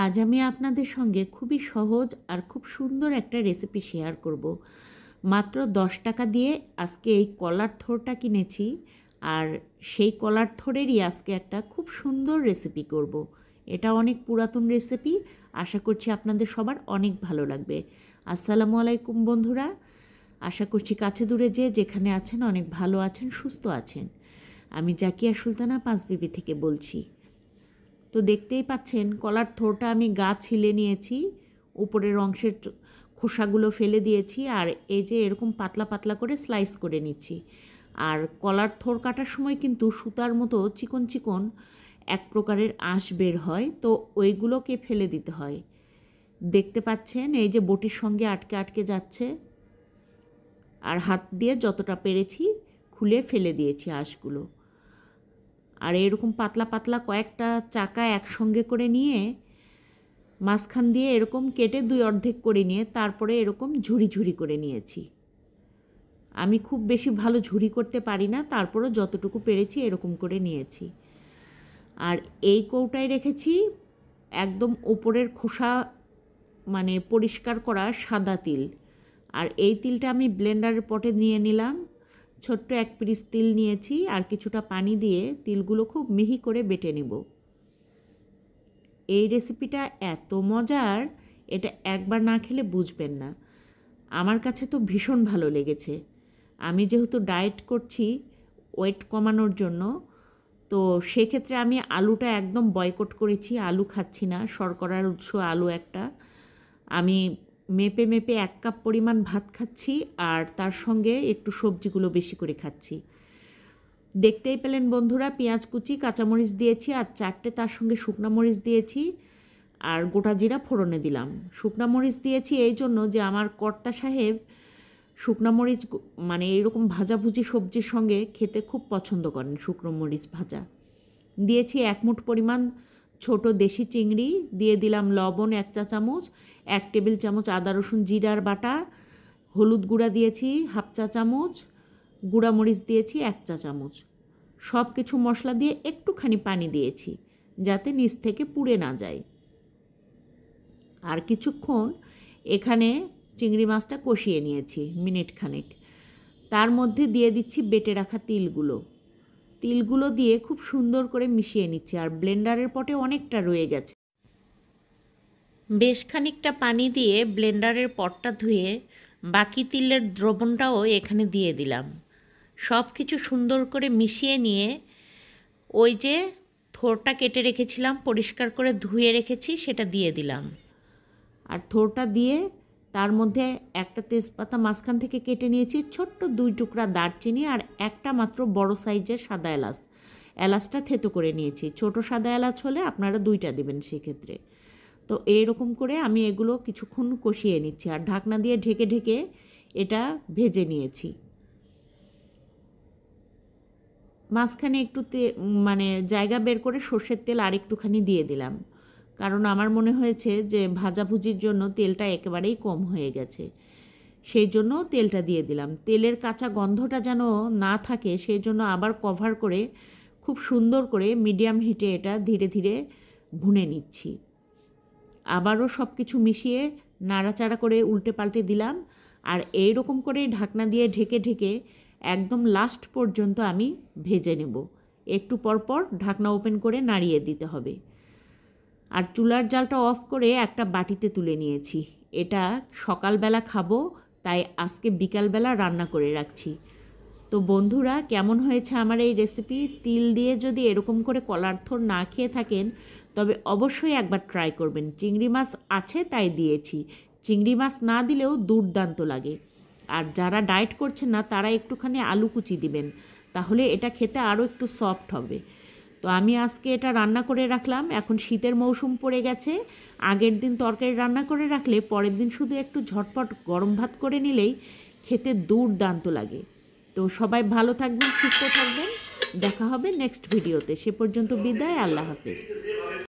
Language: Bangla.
আজ আমি আপনাদের সঙ্গে খুবই সহজ আর খুব সুন্দর একটা রেসিপি শেয়ার করব। মাত্র 10 টাকা দিয়ে আজকে এই কলার থোরটা কিনেছি, আর সেই কলার থোরেরই আজকে একটা খুব সুন্দর রেসিপি করব। এটা অনেক পুরাতন রেসিপি, আশা করছি আপনাদের সবার অনেক ভালো লাগবে। আসসালামু আলাইকুম বন্ধুরা, আশা করছি কাছে দূরে যেখানে আছেন অনেক ভালো আছেন, সুস্থ আছেন। আমি জাকিয়া সুলতানা পাঁচবিবি থেকে বলছি। তো দেখতেই পাচ্ছেন কলার থোরটা আমি গা ছিলে নিয়েছি, উপরের অংশের খোসাগুলো ফেলে দিয়েছি, আর এই যে এরকম পাতলা পাতলা করে স্লাইস করে নিচ্ছি। আর কলার থোর কাটার সময় কিন্তু সুতার মতো চিকন চিকন এক প্রকারের আঁশ বের হয়, তো ওইগুলোকে ফেলে দিতে হয়। দেখতে পাচ্ছেন এই যে বটির সঙ্গে আটকে আটকে যাচ্ছে, আর হাত দিয়ে যতটা পেরেছি খুলে ফেলে দিয়েছি আঁশগুলো। আর এরকম পাতলা পাতলা কয়েকটা চাকা একসঙ্গে করে নিয়ে মাঝখান দিয়ে এরকম কেটে দুই অর্ধেক করে নিয়ে তারপরে এরকম ঝুরি ঝুরি করে নিয়েছি। আমি খুব বেশি ভালো ঝুরি করতে পারি না, তারপরও যতটুকু পেরেছি এরকম করে নিয়েছি। আর এই কৌটায় রেখেছি একদম ওপরের খোসা মানে পরিষ্কার করা সাদা তিল। আর এই তিলটা আমি ব্লেন্ডারের পটে নিয়ে নিলাম। ছোট্ট এক পিস তিল নিয়েছি, আর কিছুটা পানি দিয়ে তিলগুলো খুব মিহি করে বেটে নেব। এই রেসিপিটা এত মজার, এটা একবার না খেলে বুঝবেন না। আমার কাছে তো ভীষণ ভালো লেগেছে। আমি যেহেতু ডায়েট করছি ওয়েট কমানোর জন্য, তো সেক্ষেত্রে আমি আলুটা একদম বয়কট করেছি, আলু খাচ্ছি না। শর্করার উৎস আলু একটা। আমি মেপে মেপে 1 কাপ পরিমাণ ভাত খাচ্ছি, আর তার সঙ্গে একটু সবজিগুলো বেশি করে খাচ্ছি। দেখতেই পেলেন বন্ধুরা, পেঁয়াজ কুচি, কাঁচামরিচ দিয়েছি, আর 4টে তার সঙ্গে শুকনো মরিচ দিয়েছি, আর গোটা জিরা ফোড়নে দিলাম। শুকনো মরিচ দিয়েছি এই জন্য যে আমার কর্তা সাহেব শুকনো মরিচ মানে এরকম ভাজাভুজি সবজির সঙ্গে খেতে খুব পছন্দ করেন। শুকনো মরিচ ভাজা দিয়েছি। 1 মুঠ পরিমাণ ছোট দেশি চিংড়ি দিয়ে দিলাম। লবণ 1 চা চামচ, 1 টেবিল চামচ আদা রসুন জিরার বাটা, হলুদ গুঁড়া দিয়েছি 1/2 চা চামচ, গুঁড়া মরিচ দিয়েছি 1 চা চামচ। সব কিছু মশলা দিয়ে একটুখানি পানি দিয়েছি যাতে নিচ থেকে পুড়ে না যায়। আর কিছুক্ষণ এখানে চিংড়ি মাছটা কষিয়ে নিয়েছি মিনিট খানেক। তার মধ্যে দিয়ে দিচ্ছি বেটে রাখা তিলগুলো দিয়ে খুব সুন্দর করে মিশিয়ে নিচ্ছি। আর ব্লেন্ডারের পটে অনেকটা রয়ে গেছে, বেশ খানিকটা পানি দিয়ে ব্লেন্ডারের পটটা ধুয়ে বাকি তিলের দ্রবণটাও এখানে দিয়ে দিলাম। সব কিছু সুন্দর করে মিশিয়ে নিয়ে ওই যে থোরটা কেটে রেখেছিলাম, পরিষ্কার করে ধুয়ে রেখেছি, সেটা দিয়ে দিলাম। আর থোরটা দিয়ে তার মধ্যে একটা তেজপাতা মাঝখান থেকে কেটে নিয়েছি, ছোট্ট 2 টুকরা দারচিনি, আর একটা মাত্র বড় সাইজের সাদা এলাচটা থেতো করে নিয়েছি। ছোট সাদা এলাচ হলে আপনারা 2টা দিবেন সেক্ষেত্রে। তো এইরকম করে আমি এগুলো কিছুক্ষণ কষিয়ে নিচ্ছি, আর ঢাকনা দিয়ে ঢেকে ঢেকে এটা ভেজে নিয়েছি। মাঝখানে একটু মানে জায়গা বের করে সর্ষের তেল আর একটুখানি দিয়ে দিলাম, কারণ আমার মনে হয়েছে যে ভাজাভুজির জন্য তেলটা একেবারেই কম হয়ে গেছে, সেই জন্য তেলটা দিয়ে দিলাম। তেলের কাঁচা গন্ধটা যেন না থাকে সেই জন্য আবার কভার করে খুব সুন্দর করে মিডিয়াম হিটে এটা ধীরে ধীরে ভুনে নিচ্ছি। আবারও সব কিছু মিশিয়ে নাড়াচাড়া করে উল্টে পাল্টে দিলাম, আর এই রকম করে ঢাকনা দিয়ে ঢেকে ঢেকে একদম লাস্ট পর্যন্ত আমি ভেজে নেব। একটু পরপর ঢাকনা ওপেন করে নাড়িয়ে দিতে হবে। আর চুলার জালটা অফ করে একটা বাটিতে তুলে নিয়েছি। এটা সকালবেলা খাবো, তাই আজকে বিকালবেলা রান্না করে রাখছি। তো বন্ধুরা, কেমন হয়েছে আমার এই রেসিপি? তিল দিয়ে যদি এরকম করে কলার থোর না খেয়ে থাকেন তবে অবশ্যই একবার ট্রাই করবেন। চিংড়ি মাছ আছে তাই দিয়েছি, চিংড়ি মাছ না দিলেও দুর্দান্ত লাগে। আর যারা ডায়েট করছেন না তারা একটুখানি আলু কুচি দিবেন, তাহলে এটা খেতে আরও একটু সফট হবে। তো আমি আজকে এটা রান্না করে রাখলাম। এখন শীতের মৌসুম পড়ে গেছে, আগের দিন তরকারি রান্না করে রাখলে পরের দিন শুধু একটু ঝটপট গরম ভাত করে নিলেই খেতে দুর্দান্ত লাগে। তো সবাই ভালো থাকবেন, সুস্থ থাকবেন, দেখা হবে নেক্সট ভিডিওতে। সে পর্যন্ত বিদায়, আল্লাহ হাফেজ।